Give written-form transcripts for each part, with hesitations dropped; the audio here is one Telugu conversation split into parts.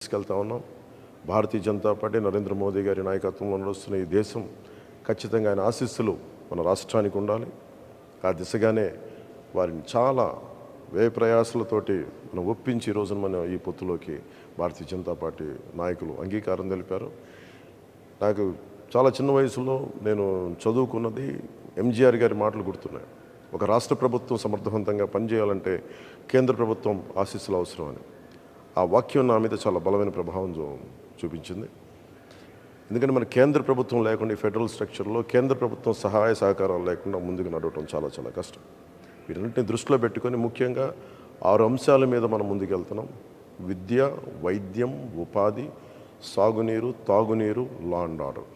తీసుకెళ్తా ఉన్నాం. భారతీయ జనతా పార్టీ నరేంద్ర మోదీ గారి నాయకత్వంలో నడుస్తున్న ఈ దేశం ఖచ్చితంగా ఆయన ఆశీస్సులు మన రాష్ట్రానికి ఉండాలి. ఆ దిశగానే వారిని చాలా వ్యయ ప్రయాసాలతోటి మనం ఒప్పించి ఈ రోజున మన ఈ పొత్తులోకి భారతీయ జనతా పార్టీ నాయకులు అంగీకారం తెలిపారు. నాకు చాలా చిన్న వయసులో నేను చదువుకున్నది ఎంజీఆర్ గారి మాటలు గుర్తున్నాయి. ఒక రాష్ట్ర ప్రభుత్వం సమర్థవంతంగా పనిచేయాలంటే కేంద్ర ప్రభుత్వం ఆశీస్సులు అవసరమని. ఆ వాక్యం నా మీద చాలా బలమైన ప్రభావం చూపించింది. ఎందుకంటే మన కేంద్ర ప్రభుత్వం లేకుండా ఈ ఫెడరల్ స్ట్రక్చర్లో కేంద్ర ప్రభుత్వం సహాయ సహకారాలు లేకుండా ముందుకు నడవటం చాలా చాలా కష్టం. వీటన్నిటిని దృష్టిలో పెట్టుకొని ముఖ్యంగా 6 అంశాల మీద మనం ముందుకెళ్తున్నాం. విద్య, వైద్యం, ఉపాధి, సాగునీరు, తాగునీరు, లా అండ్ ఆర్డర్.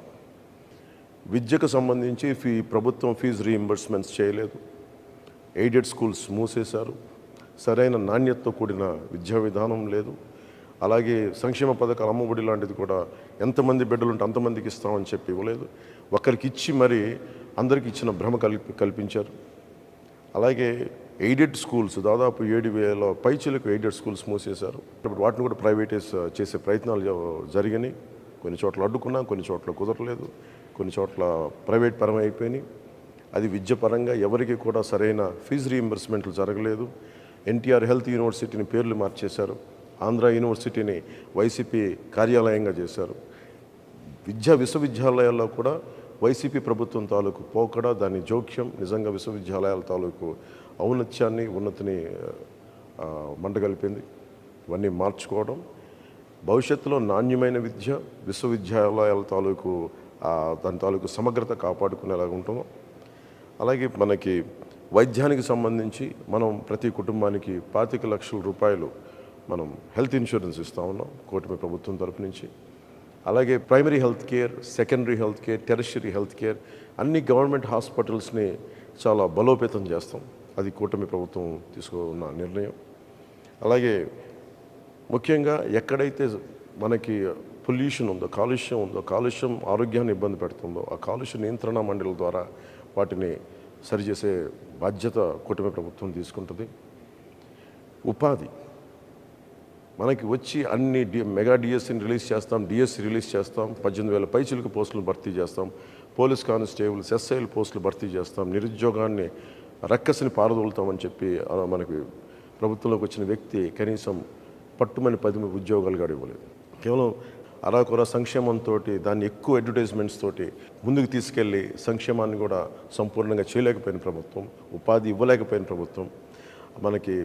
విద్యకు సంబంధించి ప్రభుత్వం ఫీజు రీయింబర్స్మెంట్స్ చేయలేదు. ఎయిడెడ్ స్కూల్స్ మూసేశారు. సరైన నాణ్యతతో కూడిన విద్యా విధానం లేదు. అలాగే సంక్షేమ పథకాలు అమ్మఒడి లాంటిది కూడా ఎంతమంది బిడ్డలు ఉంటే అంతమందికి ఇస్తామని చెప్పి ఇవ్వలేదు. ఒకరికి ఇచ్చి మరి అందరికి ఇచ్చిన భ్రమ కల్పించారు. అలాగే ఎయిడెడ్ స్కూల్స్ దాదాపు 7,000 పైచీలకు ఎయిడెడ్ స్కూల్స్ మూసేశారు. వాటిని కూడా ప్రైవేటైజ్ చేసే ప్రయత్నాలు జరిగినాయి. కొన్ని చోట్ల అడ్డుకున్నాం, కొన్ని చోట్ల కుదరలేదు, కొన్ని చోట్ల ప్రైవేట్ పరం అయిపోయినాయి. అది విద్య పరంగా ఎవరికి కూడా సరైన ఫీజు రీయింబర్స్మెంట్లు జరగలేదు. ఎన్టీఆర్ హెల్త్ యూనివర్సిటీని పేర్లు మార్చేశారు. ఆంధ్ర యూనివర్సిటీని వైసీపీ కార్యాలయంగా చేశారు. విశ్వవిద్యాలయాల్లో కూడా వైసీపీ ప్రభుత్వం తాలూకు పోకడ, దాని జోక్యం నిజంగా విశ్వవిద్యాలయాల తాలూకు ఔన్నత్యాన్ని ఉన్నతిని మంటగలిపింది. ఇవన్నీ మార్చుకోవడం, భవిష్యత్తులో నాణ్యమైన విద్య, విశ్వవిద్యాలయాల తాలూకు దాని తాలూకు సమగ్రత కాపాడుకునేలాగా ఉంటాము. అలాగే మనకి వైద్యానికి సంబంధించి మనం ప్రతి కుటుంబానికి 25 లక్షల రూపాయలు మనం హెల్త్ ఇన్సూరెన్స్ ఇస్తూ ఉన్నాం కూటమి ప్రభుత్వం తరపు నుంచి. అలాగే primary health care, secondary health care, tertiary health care అన్ని గవర్నమెంట్ హాస్పిటల్స్ని చాలా బలోపేతం చేస్తాం. అది కూటమి ప్రభుత్వం తీసుకున్న నిర్ణయం. అలాగే ముఖ్యంగా ఎక్కడైతే మనకి పొల్యూషన్ ఉందో, కాలుష్యం ఆరోగ్యాన్ని ఇబ్బంది పెడుతుందో ఆ కాలుష్య నియంత్రణ మండలి ద్వారా వాటిని సరిచేసే బాధ్యత కూటమి ప్రభుత్వం తీసుకుంటుంది. ఉపాధి మనకి వచ్చి అన్ని మెగా డిఎస్సిని రిలీజ్ చేస్తాం, డిఎస్సి రిలీజ్ చేస్తాం, 18,000 పైచిలకు పోస్టులు భర్తీ చేస్తాం, పోలీస్ కానిస్టేబుల్స్, ఎస్ఐల పోస్టులు భర్తీ చేస్తాం, నిరుద్యోగాన్ని రక్కసిని పారదోలుతామని చెప్పి మనకి ప్రభుత్వంలోకి వచ్చిన వ్యక్తి కనీసం పట్టుమని 10 ఉద్యోగాలు కూడా ఇవ్వలేదు. కేవలం అరాకొర సంక్షేమంతో దాన్ని ఎక్కువ అడ్వర్టైజ్మెంట్స్ తోటి ముందుకు తీసుకెళ్ళి సంక్షేమాన్ని కూడా సంపూర్ణంగా చేయలేకపోయిన ప్రభుత్వం, ఉపాధి ఇవ్వలేకపోయిన ప్రభుత్వం, మనకి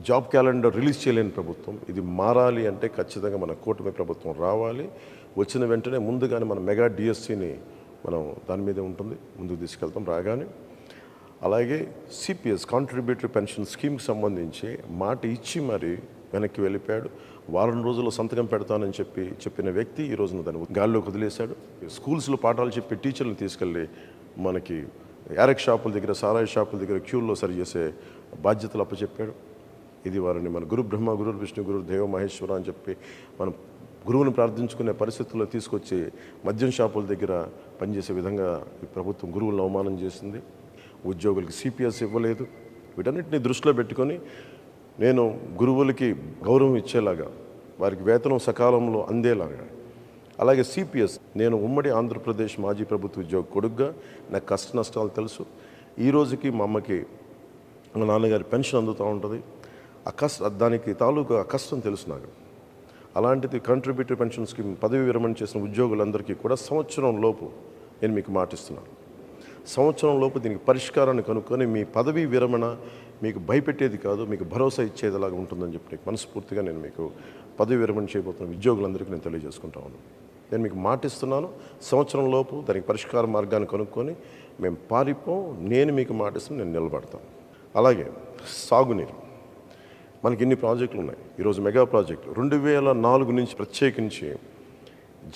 జాబ్ క్యాలెండర్ రిలీజ్ చేయలేని ప్రభుత్వం. ఇది మారాలి అంటే ఖచ్చితంగా మన కూటమి ప్రభుత్వం రావాలి. వచ్చిన వెంటనే ముందుగానే మన మెగా డిఎస్సిని మనం దాని మీదే ఉంటుంది, ముందుకు తీసుకెళ్తాం రాగానే. అలాగే సిపిఎస్ కాంట్రిబ్యూటరీ పెన్షన్ స్కీమ్కి సంబంధించి మాట ఇచ్చి మరి వెనక్కి వెళ్ళిపోయాడు. వారం రోజుల్లో సంతకం పెడతానని చెప్పిన వ్యక్తి ఈ రోజున దాన్ని గాల్లోకి వదిలేశాడు. స్కూల్స్లో పాఠాలు చెప్పి టీచర్లను తీసుకెళ్ళి మనకి యారెక్ షాపుల దగ్గర, సారాయి షాపుల దగ్గర క్యూల్లో సరిచేసే బాధ్యతలు అప్పచెప్పాడు. ఇది వారిని మన గురు బ్రహ్మ, గురు విష్ణు, గురు దేవ మహేశ్వర అని చెప్పి మనం గురువుని ప్రార్థించుకునే పరిస్థితుల్లో తీసుకొచ్చి మద్యం షాపుల దగ్గర పనిచేసే విధంగా ఈ ప్రభుత్వం గురువులను అవమానం చేసింది. ఉద్యోగులకి సిపిఎస్ ఇవ్వలేదు. వీటన్నిటిని దృష్టిలో పెట్టుకొని నేను గురువులకి గౌరవం ఇచ్చేలాగా, వారికి వేతనం సకాలంలో అందేలాగా, అలాగే సిపిఎస్ నేను ఉమ్మడి ఆంధ్రప్రదేశ్ మాజీ ప్రభుత్వ ఉద్యోగ కొడుకుగా నాకు కష్ట నష్టాలు తెలుసు. ఈ రోజుకి మా అమ్మకి మా నాన్నగారి పెన్షన్ అందుతూ ఉంటుంది. దానికి తాలూకు ఆ కష్టం తెలుసు నాకు. అలాంటిది కాంట్రిబ్యూటరీ పెన్షన్ స్కీమ్ పదవి విరమణ చేసిన ఉద్యోగులందరికీ కూడా సంవత్సరం లోపు నేను మీకు మాటిస్తున్నాను. సంవత్సరం లోపు దీనికి పరిష్కారాన్ని కనుక్కొని మీ పదవీ విరమణ మీకు భయపెట్టేది కాదు, మీకు భరోసా ఇచ్చేదిలాగా ఉంటుందని చెప్పి మనస్ఫూర్తిగా నేను మీకు పదవి విరమణ చేయబోతున్న ఉద్యోగులందరికీ నేను తెలియజేసుకుంటా ఉన్నాను. నేను మీకు మాటిస్తున్నాను, సంవత్సరం లోపు దానికి పరిష్కార మార్గాన్ని కనుక్కొని మేము పారిపోం. నేను మీకు మాటిస్తున్నాను, నేను నిలబడతాను. అలాగే సాగునీరు మనకి ఇన్ని ప్రాజెక్టులు ఉన్నాయి. ఈరోజు మెగా ప్రాజెక్టు 2004 నుంచి ప్రత్యేకించి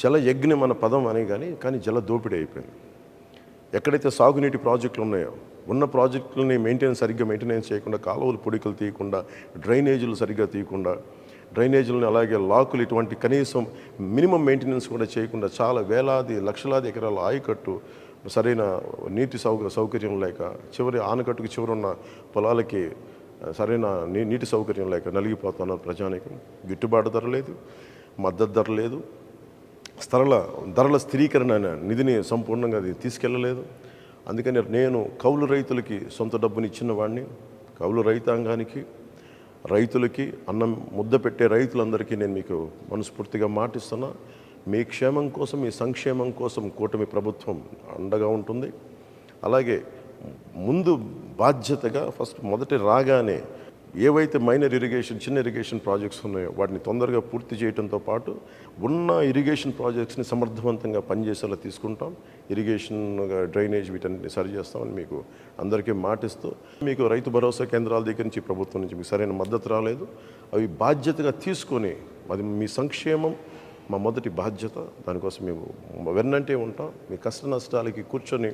జల యజ్ఞం మన పదం అని కానీ జల దోపిడీ అయిపోయింది. ఎక్కడైతే సాగునీటి ప్రాజెక్టులు ఉన్నాయో ఉన్న ప్రాజెక్టులని సరిగ్గా మెయింటెనెన్స్ చేయకుండా, కాలువలు పొడికలు తీయకుండా, డ్రైనేజీలు సరిగ్గా తీయకుండా, డ్రైనేజీలను అలాగే లాకులు ఇటువంటి కనీసం మినిమం మెయింటెనెన్స్ కూడా చేయకుండా చాలా వేలాది లక్షలాది ఎకరాల ఆయకట్టు సరైన నీటి సౌకర్యం లేక చివరి ఆనకట్టుకు చివరున్న పొలాలకి సరైన నీటి సౌకర్యం లేక నలిగిపోతున్నారు ప్రజానీకం. గిట్టుబాటు ధర లేదు. మద్దతు ధర లేదు, ధరల స్థిరీకరణ అనే నిధిని సంపూర్ణంగా అది తీసుకెళ్ళలేదు. అందుకని నేను కౌలు రైతులకి సొంత డబ్బుని ఇచ్చిన వాడిని, కౌలు రైతాంగానికి, రైతులకి, అన్నం ముద్ద పెట్టే రైతులందరికీ నేను మీకు మనస్ఫూర్తిగా మాటిస్తున్నా, మీ క్షేమం కోసం, మీ సంక్షేమం కోసం కూటమి ప్రభుత్వం అండగా ఉంటుంది. అలాగే ముందు బాధ్యతగా మొదటి రాగానే ఏవైతే మైనర్ ఇరిగేషన్, చిన్న ఇరిగేషన్ ప్రాజెక్ట్స్ ఉన్నాయో వాటిని తొందరగా పూర్తి చేయడంతో పాటు ఉన్న ఇరిగేషన్ ప్రాజెక్ట్స్ని సమర్థవంతంగా పనిచేసేలా తీసుకుంటాం. ఇరిగేషన్, డ్రైనేజ్ వీటన్నిటిని సరి చేస్తామని మీకు అందరికీ మాటిస్తూ, మీకు రైతు భరోసా కేంద్రాల దగ్గర నుంచి ప్రభుత్వం నుంచి మీకు సరైన మద్దతు రాలేదు, అవి బాధ్యతగా తీసుకొని అది మీ సంక్షేమం మా మొదటి బాధ్యత. దానికోసం మేము వెన్నంటే ఉంటాం. మీ కష్ట నష్టాలకి కూర్చొని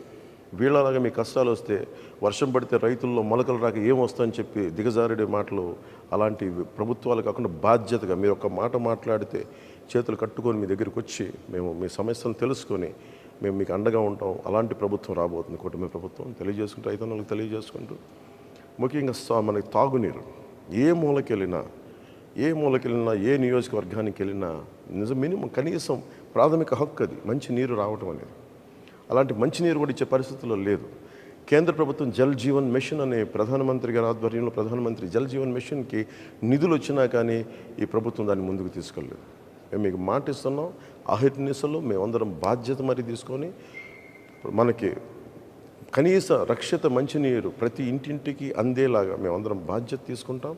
వీళ్ళలాగా మీ కష్టాలు వస్తే వర్షం పడితే రైతుల్లో మొలకలు రాక ఏమొస్తుందని చెప్పి దిగజారుడే మాటలు అలాంటి ప్రభుత్వాలు కాకుండా బాధ్యతగా మీరు ఒక మాట మాట్లాడితే చేతులు కట్టుకొని మీ దగ్గరికి వచ్చి మేము మీ సమస్యను తెలుసుకొని మేము మీకు అండగా ఉంటాం. అలాంటి ప్రభుత్వం రాబోతుంది కూటమి ప్రభుత్వం. తెలియజేసుకుంటూ రైతన్నలకు తెలియజేసుకుంటూ, ముఖ్యంగా మనకి తాగునీరు ఏ మూలకెళ్ళినా, ఏ నియోజకవర్గానికి వెళ్ళినా మినిమం కనీసం ప్రాథమిక హక్కు అది మంచి నీరు రావటం అనేది. అలాంటి మంచినీరు కూడా ఇచ్చే పరిస్థితుల్లో లేదు. కేంద్ర ప్రభుత్వం జల్ జీవన్ మిషన్ అనే ప్రధానమంత్రి గారి ఆధ్వర్యంలో ప్రధానమంత్రి జల్ జీవన్ మిషన్కి నిధులు వచ్చినా కానీ ఈ ప్రభుత్వం దాన్ని ముందుకు తీసుకెళ్ళలేదు. మేము మీకు మాటిస్తున్నాం, అహిర్నిశలు మేమందరం బాధ్యత మరి తీసుకొని మనకి కనీస రక్షిత మంచినీరు ప్రతి ఇంటింటికి అందేలాగా మేమందరం బాధ్యత తీసుకుంటాం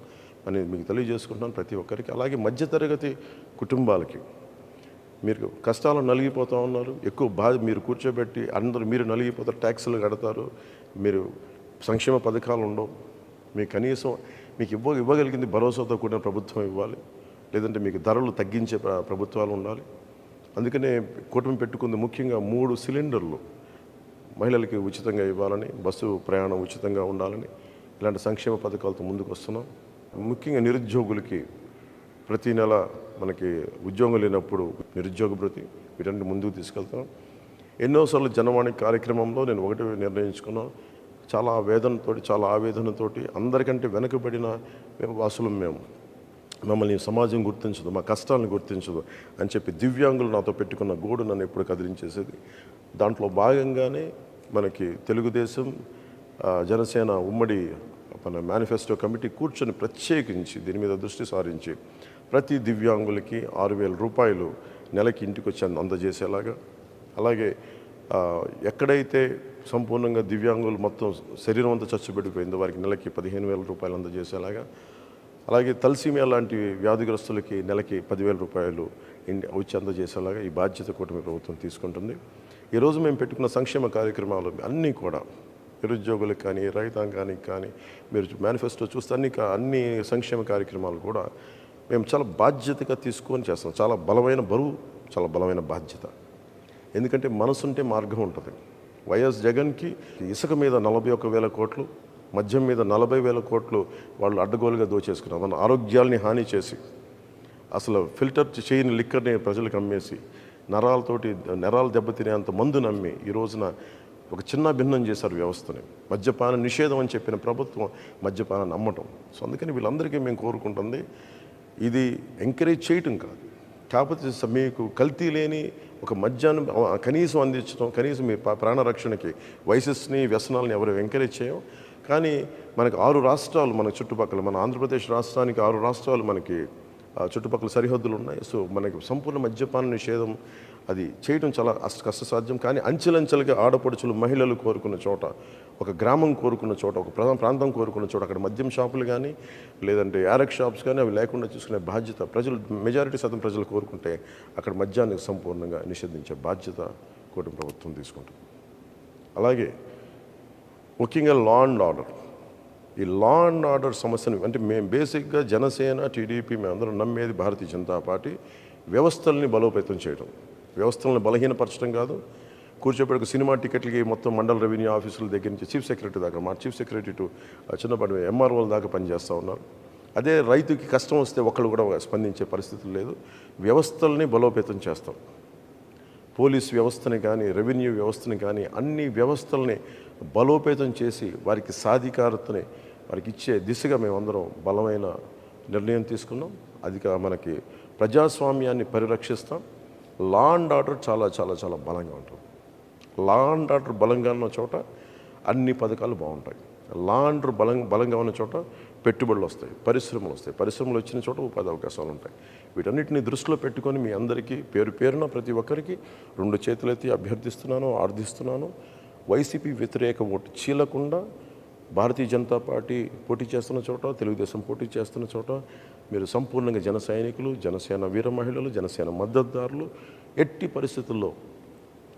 అని మీకు తెలియజేసుకుంటాం ప్రతి ఒక్కరికి. అలాగే మధ్యతరగతి కుటుంబాలకి మీరు కష్టాలు నలిగిపోతూ ఉన్నారు, ఎక్కువ మీరు కూర్చోబెట్టి అందరూ మీరు నలిగిపోతారు, ట్యాక్సులు కడతారు, మీరు సంక్షేమ పథకాలు ఉండవు, మీకు కనీసం మీకు ఇవ్వగలిగింది భరోసాతో కూడిన ప్రభుత్వం ఇవ్వాలి, లేదంటే మీకు ధరలు తగ్గించే ప్రభుత్వాలు ఉండాలి. అందుకనే కూటమి పెట్టుకుంది ముఖ్యంగా 3 సిలిండర్లు మహిళలకి ఉచితంగా ఇవ్వాలని, బస్సు ప్రయాణం ఉచితంగా ఉండాలని ఇలాంటి సంక్షేమ పథకాలతో ముందుకు వస్తున్నాం. ముఖ్యంగా నిరుద్యోగులకి ప్రతి నెల మనకి ఉద్యోగం లేనప్పుడు నిరుద్యోగ భృతి వీటన్ని ముందుకు తీసుకెళ్తాం. ఎన్నోసార్లు జనవాణి కార్యక్రమంలో నేను ఒకటి నిర్ణయించుకున్నాను, చాలా వేదనతోటి, చాలా ఆవేదనతోటి అందరికంటే వెనకబడిన వాసులం మేము, మమ్మల్ని సమాజం గుర్తించదు, మా కష్టాలను గుర్తించదు అని చెప్పి దివ్యాంగులు నాతో పెట్టుకున్న గోడు నన్ను ఎప్పుడు కదిలించేసేది. దాంట్లో భాగంగానే మనకి తెలుగుదేశం, జనసేన ఉమ్మడి మన మేనిఫెస్టో కమిటీ కూర్చొని ప్రత్యేకించి దీని మీద దృష్టి సారించి ప్రతి దివ్యాంగులకి 6,000 రూపాయలు నెలకి ఇంటికి వచ్చి అందజేసేలాగా, అలాగే ఎక్కడైతే సంపూర్ణంగా దివ్యాంగులు మొత్తం శరీరం అంతా చచ్చుబడిపోయిందో వారికి నెలకి 15,000 రూపాయలు అందజేసేలాగా, అలాగే తలసీమియా లాంటి వ్యాధిగ్రస్తులకి నెలకి 10,000 రూపాయలు వచ్చి అందజేసేలాగా ఈ బాధ్యత కూటమి ప్రభుత్వం తీసుకుంటుంది. ఈరోజు మేము పెట్టుకున్న సంక్షేమ కార్యక్రమాలు అన్నీ కూడా నిరుద్యోగులకు కానీ, రైతాంగానికి కానీ, మీరు మేనిఫెస్టో చూస్తే అన్ని సంక్షేమ కార్యక్రమాలు కూడా మేము చాలా బాధ్యతగా తీసుకొని చేస్తాం. చాలా బలమైన బరువు, చాలా బలమైన బాధ్యత. ఎందుకంటే మనసుంటే మార్గం ఉంటుంది. వైఎస్ జగన్కి ఇసుక మీద 41,000 కోట్లు, మద్యం మీద 40,000 కోట్లు వాళ్ళు అడ్డగోలుగా దోచేసుకున్నారు. మన ఆరోగ్యాల్ని హాని చేసి, అసలు ఫిల్టర్ చేయని లిక్కర్ని ప్రజలకు అమ్మేసి, నరాలు దెబ్బతినేంత మందు నమ్మి ఈ రోజున ఒక చిన్న భిన్నం చేశారు వ్యవస్థని. మద్యపాన నిషేధం అని చెప్పిన ప్రభుత్వం మద్యపానాన్ని అమ్మటం. సో అందుకని వీళ్ళందరికీ మేము కోరుకుంటుంది, ఇది ఎంకరేజ్ చేయటం కాదు, కాకపోతే మీకు కల్తీ లేని ఒక మద్యాన్ని కనీసం అందించడం, కనీసం మీ ప్రాణరక్షణకి వయసెస్ని, వ్యసనాలని ఎవరు ఎంకరేజ్ చేయం. కానీ మనకు 6 రాష్ట్రాలు మన చుట్టుపక్కల, మన ఆంధ్రప్రదేశ్ రాష్ట్రానికి 6 రాష్ట్రాలు మనకి చుట్టుపక్కల సరిహద్దులు ఉన్నాయి. సో మనకి సంపూర్ణ మద్యపాన నిషేధం అది చేయడం చాలా కష్టసాధ్యం. కానీ అంచెలంచెలుగా ఆడపడుచులు, మహిళలు కోరుకున్న చోట, ఒక గ్రామం కోరుకున్న చోట, ఒక ప్రాంతం కోరుకున్న చోట అక్కడ మద్యం షాపులు కానీ, లేదంటే యారక్ షాప్స్ కానీ అవి లేకుండా చూసుకునే బాధ్యత మెజారిటీ శాతం ప్రజలు కోరుకుంటే అక్కడ మద్యాన్ని సంపూర్ణంగా నిషేధించే బాధ్యత కూటమి ప్రభుత్వం తీసుకుంటుంది. అలాగే ముఖ్యంగా లా అండ్ ఆర్డర్, ఈ లా అండ్ ఆర్డర్ సమస్యను అంటే మేము బేసిక్గా జనసేన, టీడీపీ మేమందరం నమ్మేది భారతీయ జనతా పార్టీ వ్యవస్థల్ని బలోపేతం చేయడం, వ్యవస్థలను బలహీనపరచడం కాదు. కూర్చోబెట్టుకు సినిమా టికెట్లకి మొత్తం మండల రెవెన్యూ ఆఫీసుల దగ్గర నుంచి చీఫ్ సెక్రటరీ దాకా, మా చీఫ్ సెక్రటరీ టు చిన్నపాటి ఎంఆర్ఓల దాకా పనిచేస్తూ ఉన్నారు. అదే రైతుకి కష్టం వస్తే ఒకళ్ళు కూడా స్పందించే పరిస్థితులు లేదు. వ్యవస్థల్ని బలోపేతం చేస్తాం. పోలీస్ వ్యవస్థని కానీ, రెవెన్యూ వ్యవస్థని కానీ, అన్ని వ్యవస్థల్ని బలోపేతం చేసి వారికి సాధికారతని వారికి ఇచ్చే దిశగా మేమందరం బలమైన నిర్ణయం తీసుకున్నాం. అది మనకి ప్రజాస్వామ్యాన్ని పరిరక్షిస్తాం. లా అండ్ ఆర్డర్ చాలా చాలా చాలా బలంగా ఉంటుంది. లా అండ్ ఆర్డర్ బలంగా ఉన్న చోట అన్ని పథకాలు బాగుంటాయి. లా అండ్ ఆర్డర్ బలంగా ఉన్న చోట పెట్టుబడులు వస్తాయి, పరిశ్రమలు వస్తాయి. పరిశ్రమలు వచ్చిన చోట ఉపాధి అవకాశాలు ఉంటాయి. వీటన్నిటిని దృష్టిలో పెట్టుకొని మీ అందరికీ పేరు పేరున ప్రతి ఒక్కరికి 2 చేతులెత్తి అభ్యర్థిస్తున్నాను, ఆర్థిస్తున్నాను. వైసీపీ వ్యతిరేక ఓటు చీలకుండా భారతీయ జనతా పార్టీ పోటీ చేస్తున్న చోట, తెలుగుదేశం పోటీ చేస్తున్న చోట మీరు సంపూర్ణంగా జన సైనికులు, జనసేన వీర మహిళలు, జనసేన మద్దతుదారులు. ఎట్టి పరిస్థితుల్లో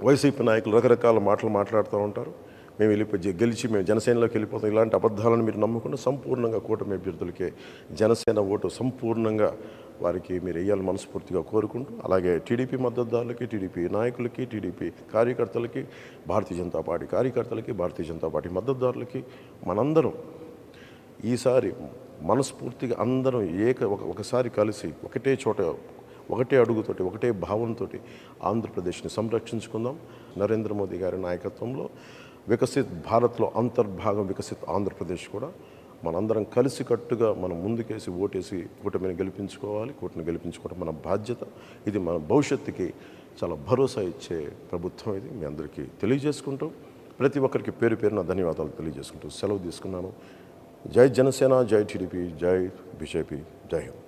వైసీపీ నాయకులు రకరకాల మాటలు మాట్లాడుతూ ఉంటారు. మేము గెలిచి మేము జనసేనలోకి వెళ్ళిపోతాం. ఇలాంటి అబద్ధాలను మీరు నమ్మకుండా సంపూర్ణంగా కూటమి అభ్యర్థులకే జనసేన ఓటు సంపూర్ణంగా వారికి మీరు వేయాలని మనస్ఫూర్తిగా కోరుకుంటూ, అలాగే టీడీపీ మద్దతుదారులకి, టీడీపీ నాయకులకి, టీడీపీ కార్యకర్తలకి, భారతీయ జనతా పార్టీ కార్యకర్తలకి, భారతీయ జనతా పార్టీ మద్దతుదారులకి మనందరం ఈసారి మనస్ఫూర్తిగా అందరం ఒకసారి కలిసి ఒకటే చోట, ఒకటే అడుగుతోటి, ఒకటే భావంతో ఆంధ్రప్రదేశ్ని సంరక్షించుకుందాం. నరేంద్ర మోదీ గారి నాయకత్వంలో వికసిత్ భారత్లో అంతర్భాగం వికసిత్ ఆంధ్రప్రదేశ్ కూడా మనందరం కలిసికట్టుగా మనం ముందుకేసి ఓటేసి కూటమిని గెలిపించుకోవాలి. కూటమిని గెలిపించుకోవడం మన బాధ్యత. ఇది మన భవిష్యత్తుకి చాలా భరోసా ఇచ్చే ప్రభుత్వం. ఇది మీ అందరికీ తెలియజేసుకుంటూ, ప్రతి ఒక్కరికి పేరు పేరున ధన్యవాదాలు తెలియజేసుకుంటూ సెలవు తీసుకున్నాను. జై జనసేన, జై టీడీపీ, జై బీజేపీ, జై హింద్.